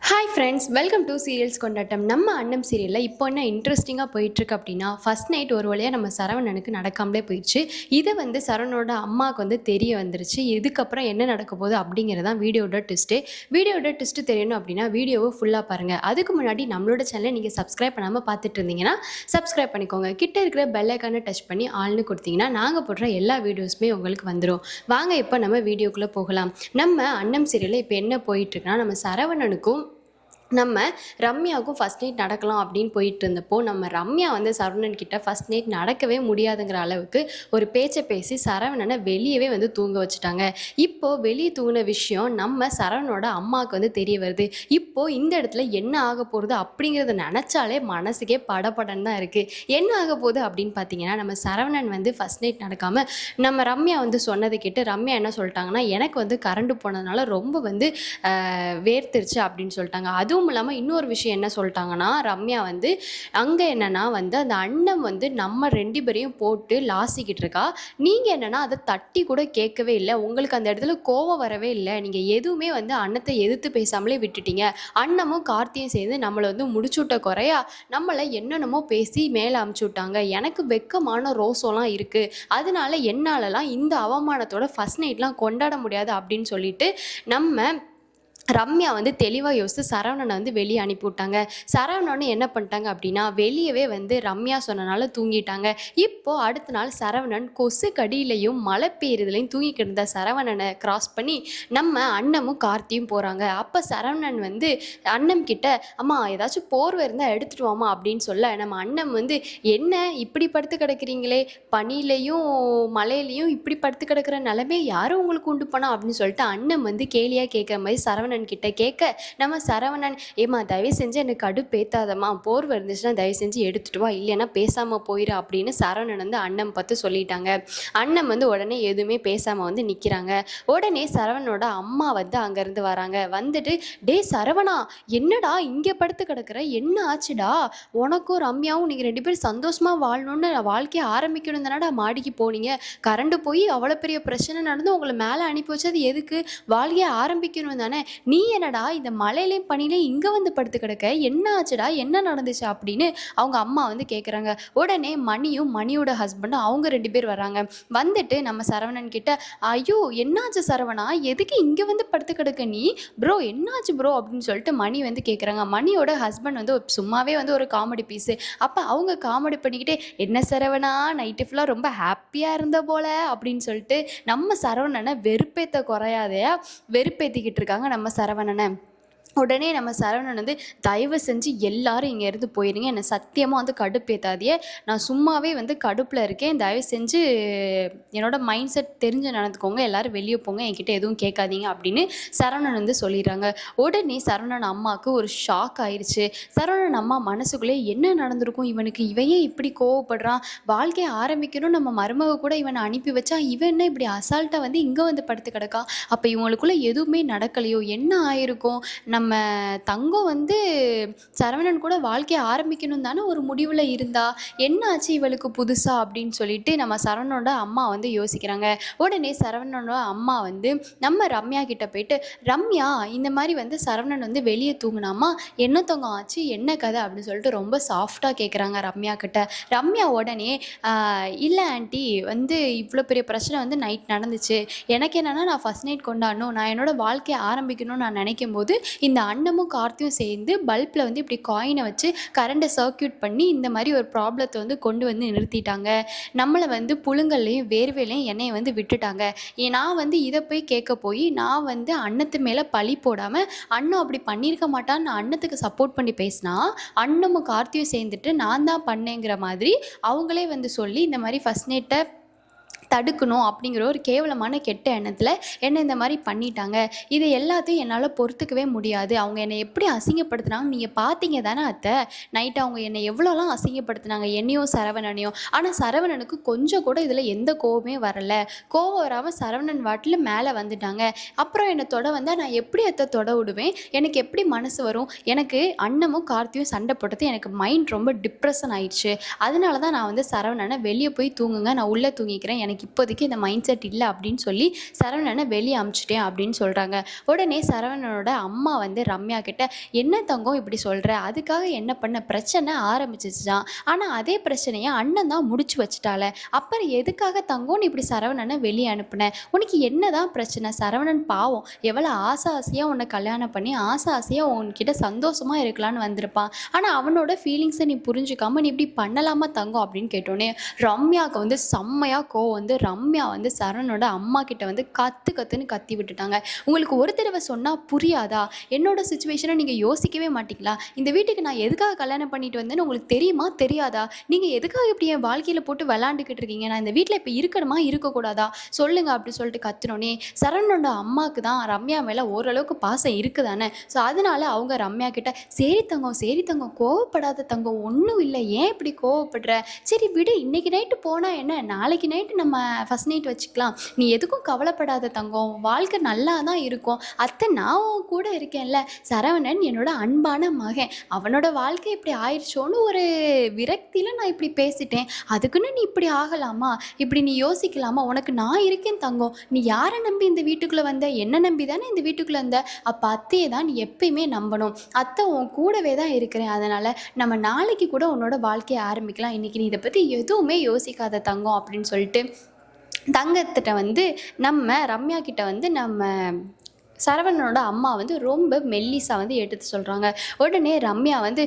Hi friends, welcome to serials கொண்டாட்டம். நம்ம அன்னம் சீரியலில் இப்போ என்ன இன்ட்ரெஸ்டிங்காக போயிட்டுருக்கு அப்படின்னா, ஃபஸ்ட் நைட் ஒரு வழியாக நம்ம சரவணனுக்கு நடக்காமலே போயிடுச்சு. இதை சரவணோட அம்மாவுக்கு தெரிய வந்துருச்சு. இதுக்கப்புறம் என்ன நடக்க போகுது அப்படிங்கிறதான் வீடியோட ட்விஸ்ட்டு தெரியணும் அப்படின்னா வீடியோவை ஃபுல்லாக பாருங்கள். அதுக்கு முன்னாடி நம்மளோட சேனலை நீங்கள் சப்ஸ்கிரைப் பண்ணாமல் பார்த்துட்டு இருந்தீங்கன்னா சப்ஸ்கிரைப் பண்ணிக்கோங்க. கிட்ட இருக்கிற பெல் ஐக்கானை டச் பண்ணி ஆள்னு கொடுத்தீங்கன்னா நாங்கள் போடுற எல்லா வீடியோஸுமே உங்களுக்கு வந்துடும். வாங்க இப்போ நம்ம வீடியோக்குள்ளே போகலாம். நம்ம அன்னம் சீரியலில் இப்போ என்ன போயிட்டுருக்குன்னா, நம்ம சரவணனுக்கும் நம்ம ரம்யாவுக்கும் ஃபஸ்ட் நைட் நடக்கலாம் அப்படின்னு போயிட்டு இருந்தப்போ, நம்ம ரம்யா சரவணன் கிட்ட ஃபஸ்ட் நைட் நடக்கவே முடியாதுங்கிற அளவுக்கு ஒரு பேச்சை பேசி சரவணனை வெளியவே தூங்க வச்சுட்டாங்க. இப்போது வெளியே தூங்கின விஷயம் நம்ம சரவணனோட அம்மாவுக்கு தெரிய வருது. இப்போது இந்த இடத்துல என்ன ஆக போகிறது அப்படிங்கிறத நினச்சாலே மனசுக்கே படபடன்னு தான் இருக்குது. என்ன ஆக போகுது அப்படின்னு பார்த்தீங்கன்னா, நம்ம சரவணன் ஃபஸ்ட் நைட் நடக்காமல் நம்ம ரம்யா சொன்னதை கேட்டு ரம்யா என்ன சொல்லிட்டாங்கன்னா, எனக்கு கரண்ட் போனதுனால ரொம்ப வேர்த்துருச்சு அப்படின்னு சொல்லிட்டாங்க. அதுவும் இல்லாமல் இன்னொரு விஷயம் என்ன சொல்லிட்டாங்கன்னா, ரம்யா அங்கே என்னன்னா அந்த அண்ணன் நம்ம ரெண்டு பேரையும் போட்டு லாசிக்கிட்டு இருக்கா. நீங்கள் என்னன்னா அதை தட்டி கூட கேட்கவே இல்லை. உங்களுக்கு அந்த இடத்துல கோவம் வரவே இல்லை. நீங்கள் எதுவுமே அண்ணத்தை எதிர்த்து பேசாமலே விட்டுட்டீங்க. அண்ணமும் கார்த்தியும் சேர்ந்து நம்மளை முடிச்சு விட்ட குறையா நம்மளை என்னென்னமோ பேசி மேலே அமுச்சு விட்டாங்க. எனக்கு வெக்கமான ரோசம்லாம் இருக்குது. அதனால என்னாலலாம் இந்த அவமானத்தோட ஃபஸ்ட் நைட்லாம் கொண்டாட முடியாது அப்படின்னு சொல்லிட்டு நம்ம ரம்யா தெளிவாக யோசித்து சரவணனை வெளியே அனுப்பிவிட்டாங்க. சரவணன் என்ன பண்ணிட்டாங்க அப்படின்னா, வெளியவே ரம்யா சொன்னனால தூங்கிட்டாங்க. இப்போது அடுத்த நாள் சரவணன் கொசு கடியிலையும் மழை பெய்யுறதுலையும் தூங்கிக்கிட்டு இருந்த சரவணனை கிராஸ் பண்ணி நம்ம அண்ணமும் கார்த்தியும் போகிறாங்க. அப்போ சரவணன் அண்ணன் கிட்ட, அம்மா ஏதாச்சும் போர்வை இருந்தால் எடுத்துகிட்டு வாமா அப்படின்னு சொல்ல, நம்ம அண்ணன் என்ன இப்படி படுத்து கிடக்கிறீங்களே, பனிலையும் மழையிலையும் இப்படி படுத்து கிடக்கிற நிலமே யாரும் உங்களுக்கு உண்டு பண்ணா அப்படின்னு சொல்லிட்டு அண்ணன் கேலியாக கேட்குற மாதிரி சரவணன் கிட்ட கேட்க, நம்ம சரவணன், ஏமா தயவு செஞ்சு எனக்கு கடுப்பேத்தாதம்மா, போர்வை இருந்துச்சுன்னா தயவு செஞ்சு எடுத்துட்டு வா, இல்லைன்னா பேசாமல் போயிரு அப்படின்னு சரவணன் அண்ணன் பார்த்து சொல்லிட்டாங்க. அண்ணன் உடனே எதுவுமே பேசாமல் நிற்கிறாங்க. உடனே சரவணனோட அம்மா அங்கேருந்து வராங்க. வந்துட்டு, டே சரவணா, என்னடா இங்கே படுத்து கிடக்குற, என்ன ஆச்சுடா? உனக்கும் ரம்யாவும் நீங்கள் ரெண்டு பேரும் சந்தோஷமாக வாழணும்னு வாழ்க்கையை ஆரம்பிக்கணும் தானடா மாடிக்கு போனீங்க. கரண்டு போய் அவ்வளோ பெரிய பிரச்சனை நடந்து உங்களை மேலே அனுப்பி வச்சது எதுக்கு? வாழ்க்கையை ஆரம்பிக்கணும் தானே. நீ என்னடா இந்த மலையிலையும் பனிலையும் இங்கே படுத்து கிடக்க, என்ன ஆச்சுடா, என்ன நடந்துச்சு அப்படின்னு அவங்க அம்மா கேட்குறாங்க. உடனே மணியும் மணியோட ஹஸ்பண்டும் அவங்க ரெண்டு பேர் வராங்க. வந்துட்டு நம்ம சரவணன் கிட்ட, ஐயோ என்னாச்சு சரவணா, எதுக்கு இங்கே படுத்து கிடக்க நீ? ப்ரோ என்னாச்சு ப்ரோ அப்படின்னு சொல்லிட்டு மணி கேட்குறாங்க. மணியோட ஹஸ்பண்ட் சும்மாவே ஒரு காமெடி பீஸு. அப்போ அவங்க காமெடி பண்ணிக்கிட்டே, என்ன சரவணா நைட்டு ஃபுல்லாக ரொம்ப ஹாப்பியாக இருந்த போல அப்படின்னு சொல்லிட்டு நம்ம சரவணனை வெறுப்பேற்றிக்கிட்டு இருக்காங்க நம்ம சரவணனை. உடனே நம்ம சரவணன் தயவு செஞ்சு எல்லாரும் இங்கேருந்து போயிருங்க, என்னை சத்தியமாக கடுப்பேத்தாதியே, நான் சும்மாவே கடுப்பில் இருக்கேன், தயவு செஞ்சு என்னோட மைண்ட் செட் தெரிஞ்சு நடந்துக்கோங்க, எல்லோரும் வெளியே போங்க, என்கிட்ட எதுவும் கேட்காதீங்க அப்படின்னு சரவணன் சொல்லிடுறாங்க. உடனே சரவணன் அம்மாவுக்கு ஒரு ஷாக் ஆயிடுச்சு. சரவணன் அம்மா மனசுக்குள்ளே என்ன நடந்திருக்கும், இவனுக்கு இவையே இப்படி கோவப்படுறான், வாழ்க்கையை ஆரம்பிக்கணும் நம்ம மருமக கூட இவனை அனுப்பி வச்சா, இவன் என்ன இப்படி அசால்ட்டாக இங்கே படுத்து கிடக்கா, அப்போ இவங்களுக்குள்ளே எதுவுமே நடக்கலையோ, என்ன ஆயிருக்கும், நம்ம தங்கம் சரவணன் கூட வாழ்க்கையை ஆரம்பிக்கணும் தானே ஒரு முடிவில் இருந்தா, என்ன ஆச்சு இவளுக்கு புதுசா அப்படின்னு சொல்லிட்டு நம்ம சரவணனோட அம்மா யோசிக்கிறாங்க. உடனே சரவணனோட அம்மா நம்ம ரம்யா கிட்ட போயிட்டு, ரம்யா இந்த மாதிரி சரவணன் வெளியே தூங்கினாமா, என்ன தங்கம் ஆச்சு, என்ன கதை அப்படின்னு சொல்லிட்டு ரொம்ப சாஃப்டாக கேட்குறாங்க ரம்யா கிட்ட. ரம்யா உடனே, இல்லை ஆண்டி இவ்வளோ பெரிய பிரச்சனை நைட் நடந்துச்சு, எனக்கு என்னென்னா நான் ஃபஸ்ட் நைட் கொண்டாடணும், நான் என்னோட வாழ்க்கையை ஆரம்பிக்கணும்னு நான் நினைக்கும் போது இந்த அண்ணமும் கார்த்தியும் சேர்ந்து பல்பில் இப்படி காயினை வச்சு கரண்டை சர்க்கியூட் பண்ணி இந்த மாதிரி ஒரு ப்ராப்ளத்தை கொண்டு நிறுத்திட்டாங்க. நம்மளை புழுங்கல்லையும் வேர்வையிலையும் என்னையை விட்டுட்டாங்க. நான் இதை போய் கேட்க போய் நான் அண்ணத்து மேலே பழி போடாமல், அண்ணன் அப்படி பண்ணியிருக்க மாட்டான்னு நான் அண்ணத்துக்கு சப்போர்ட் பண்ணி பேசினா, அண்ணமும் கார்த்தியும் சேர்ந்துட்டு நான் தான் பண்ணேங்கிற மாதிரி அவங்களே சொல்லி இந்த மாதிரி ஃபஸ்ட் நைட்டை தடுக்கணும் அப்படிங்கிற ஒரு கேவலமான கெட்ட எண்ணத்தில் என்னை இந்த மாதிரி பண்ணிட்டாங்க. இது எல்லாத்தையும் என்னால் பொறுத்துக்கவே முடியாது. அவங்க என்னை எப்படி அசிங்கப்படுத்துனாங்க நீங்கள் பார்த்தீங்க தானே அத்தை, நைட்டு அவங்க என்னை எவ்வளோலாம் அசிங்கப்படுத்தினாங்க, என்னையும் சரவணனையும். ஆனால் சரவணனுக்கு கொஞ்சம் கூட இதில் எந்த கோவமே வரலை. கோவம் வராமல் சரவணன் வாட்டில் மேலே வந்துட்டாங்க. அப்புறம் என்னை தொட வந்தால் நான் எப்படி அத்தை தொட விடுவேன், எனக்கு எப்படி மனசு வரும்? எனக்கு அண்ணமும் கார்த்தியும் சண்டை போட்டது எனக்கு மைண்ட் ரொம்ப டிப்ரெஷன் ஆயிடுச்சு. அதனால தான் நான் சரவணனை வெளியே போய் தூங்குங்க, நான் உள்ளே தூங்கிக்கிறேன், எனக்கு எனக்கு இப்போதைக்கு இந்த மைண்ட் செட் இல்லை அப்படின்னு சொல்லி சரவணனை வெளியே அமுச்சிட்டேன் அப்படின்னு சொல்கிறாங்க. உடனே சரவணனோட அம்மா வந்து ரம்யா கிட்ட, என்ன தங்கம் இப்படி சொல்கிற, அதுக்காக என்ன பண்ண, பிரச்சனை ஆரம்பிச்சிச்சுதான், ஆனால் அதே பிரச்சனையை அண்ணன் தான் முடிச்சு வச்சுட்டால, அப்புறம் எதுக்காக தங்கம்னு இப்படி சரவணனை வெளியே அனுப்புனேன், உனக்கு என்னதான் பிரச்சனை, சரவணன் பாவம் எவ்வளோ ஆசையாக உன்னை கல்யாணம் பண்ணி ஆசையாக உன்கிட்ட சந்தோஷமாக இருக்கலான்னு வந்திருப்பான், ஆனால் அவனோட ஃபீலிங்ஸை நீ புரிஞ்சுக்காம நீ இப்படி பண்ணலாமா தங்கம் அப்படின்னு கேட்டோன்னே ரம்யாவுக்கு வந்து செம்மையாக கோவம் வந்து ரம்யா வந்து சரவணனோட அம்மா கிட்ட வந்து கத்துன்னு கத்தி விட்டுட்டாங்க. உங்களுக்கு ஒரு தடவை சொன்னால் புரியாதா, என்னோட சுச்சுவேஷனை நீங்கள் யோசிக்கவே மாட்டீங்களா, இந்த வீட்டுக்கு நான் எதுக்காக கல்யாணம் பண்ணிட்டு வந்தேன்னு உங்களுக்கு தெரியுமா தெரியாதா, நீங்கள் எதுக்காக இப்படி என் வாழ்க்கையில் போட்டு விளாண்டுக்கிட்டு இருக்கீங்க, நான் இந்த வீட்டில் இப்போ இருக்கணுமா இருக்கக்கூடாதா சொல்லுங்கள் அப்படி சொல்லிட்டு கத்துனோன்னே சரவணனோட அம்மாவுக்கு தான் ரம்யா மேலே ஓரளவுக்கு பாசம் இருக்குதானே. ஸோ அதனால அவங்க ரம்யா கிட்ட, சரி தங்கம் கோவப்படாத தங்கம், ஒன்றும் இல்லை, ஏன் இப்படி கோவப்படுற, சரி விடு, இன்னைக்கு நைட்டு போனால் என்ன, நாளைக்கு நைட்டு நம்ம ஃபஸ்ட் நைட் வச்சுக்கலாம், நீ எதுக்கும் கவலைப்படாத தங்கம், வாழ்க்கை நல்லா தான் இருக்கும், அத்தை நான் உன் கூட இருக்கேன்ல, சரவணன் என்னோட அன்பான மகன், அவனோட வாழ்க்கை இப்படி ஆயிடுச்சோன்னு ஒரு விரக்தியில் நான் இப்படி பேசிட்டேன், அதுக்குன்னு நீ இப்படி ஆகலாமா, இப்படி நீ யோசிக்கலாமா, உனக்கு நான் இருக்கேன் தங்கம், நீ யாரை நம்பி இந்த வீட்டுக்குள்ளே வந்த, என்ன நம்பி தானே இந்த வீட்டுக்குள்ளே வந்த, அப்போ அத்தையை தான் நீ எப்பயுமே நம்பணும், அத்தை உன் கூடவே தான் இருக்கிறேன், அதனால் நம்ம நாளைக்கு கூட உன்னோட வாழ்க்கையை ஆரம்பிக்கலாம், இன்றைக்கி நீ இதை பற்றி எதுவுமே யோசிக்காத தங்கம் அப்படின்னு சொல்லிட்டு தங்கத்திட்ட வந்து நம்ம ரம்யா கிட்ட வந்து நம்ம சரவணனோட அம்மா வந்து ரொம்ப மெல்லிஸாக வந்து எடுத்து சொல்கிறாங்க. உடனே ரம்யா வந்து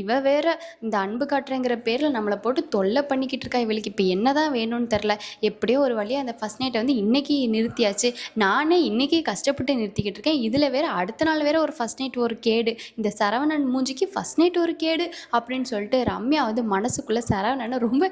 இவ வேற இந்த அன்பு காட்டுறேங்கிற பேரில் நம்மளை போட்டு தொல்லை பண்ணிக்கிட்டு இருக்கா, இவளுக்கு இப்போ என்ன தான் வேணும்னு தெரில, எப்படியோ ஒரு வழியாக அந்த ஃபஸ்ட் நைட்டை வந்து இன்றைக்கி நிறுத்தியாச்சு, நானே இன்றைக்கி கஷ்டப்பட்டு நிறுத்திக்கிட்டு இருக்கேன், இதில் வேறு அடுத்த நாள் வேறு ஒரு ஃபஸ்ட் நைட் ஒரு கேடு, இந்த சரவணன் மூஞ்சிக்கு ஃபஸ்ட் நைட் ஒரு கேடு அப்படின்னு சொல்லிட்டு ரம்யா வந்து மனசுக்குள்ளே சரவணனை ரொம்ப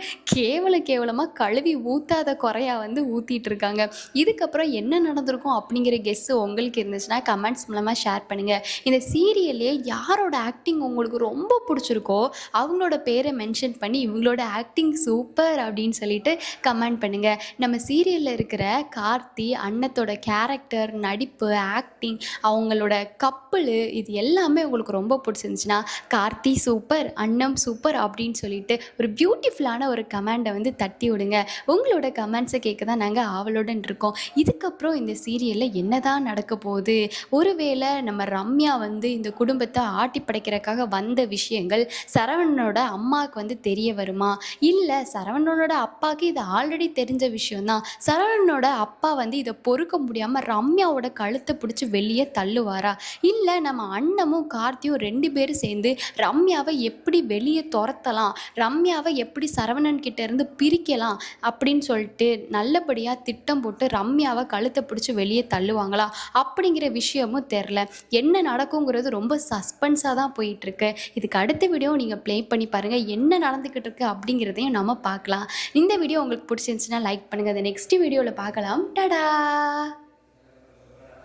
கேவலமாக கழுவி ஊற்றாத குறையா வந்து ஊற்றிட்டு இருக்காங்க. இதுக்கப்புறம் என்ன நடந்திருக்கும் அப்படிங்கிற கெஸ்ஸு உங்களுக்கு இருந்துச்சுன்னா கமெண்ட்ஸ் மூலமாக ஷேர் பண்ணுங்கள். இந்த சீரியல்லே யாரோட ஆக்டிங் உங்களுக்கு ரொம்ப பிடிச்சிருக்கோ அவங்களோட பேரை மென்ஷன் பண்ணி இவங்களோட ஆக்டிங் சூப்பர் அப்படின்னு சொல்லிட்டு கமெண்ட் பண்ணுங்கள். நம்ம சீரியலில் இருக்கிற கார்த்தி அன்னத்தோட கேரக்டர், நடிப்பு, ஆக்டிங், அவங்களோட கப்புளு, இது எல்லாமே உங்களுக்கு ரொம்ப பிடிச்சிருந்துச்சுன்னா கார்த்தி சூப்பர், அன்னம் சூப்பர் அப்படின்னு சொல்லிட்டு ஒரு பியூட்டிஃபுல்லான ஒரு கமெண்டை வந்து தட்டி விடுங்க. உங்களோட கமெண்ட்ஸை கேட்க தான் நாங்கள் ஆவலுடன் இருக்கோம். இதுக்கப்புறம் இந்த சீரியலில் என்னதான் நடக்க போகுது, ஒருவேளை நம்ம ரம்யா வந்து இந்த குடும்பத்தை ஆட்டி படைக்கிறதுக்காக வந்த விஷயங்கள் சரவணனோட அம்மாவுக்கு வந்து தெரிய வருமா, இல்லை சரவணனோட அப்பாவுக்கு இது ஆல்ரெடி தெரிஞ்ச விஷயம்தான், சரவணனோட அப்பா வந்து இதை பொறுக்க முடியாமல் ரம்யாவோட கழுத்தை பிடிச்சி வெளியே தள்ளுவாரா, இல்லை நம்ம அண்ணமும் கார்த்தியும் 2 பேரும் சேர்ந்து ரம்யாவை எப்படி வெளியே துரத்தலாம், ரம்யாவை எப்படி சரவணன் கிட்ட இருந்து பிரிக்கலாம் அப்படின்னு சொல்லிட்டு நல்லபடியாக திட்டம் போட்டு ரம்யாவை கழுத்தை பிடிச்சி வெளியே தள்ளுவாங்களா அப்படிங்கிற விஷயமும் தெரில. என்ன நடக்குங்கிறது ரொம்ப சஸ்பென்ஸாக தான் போயிட்டுருக்கு. இதுக்கு அடுத்த வீடியோ நீங்கள் ப்ளே பண்ணி பாருங்கள், என்ன நடந்துக்கிட்டு இருக்கு அப்படிங்கிறதையும் நம்ம பார்க்கலாம். இந்த வீடியோ உங்களுக்கு பிடிச்சிருந்துச்சுன்னா லைக் பண்ணுங்கள். அதை நெக்ஸ்ட் வீடியோவில் பார்க்கலாம். டடா.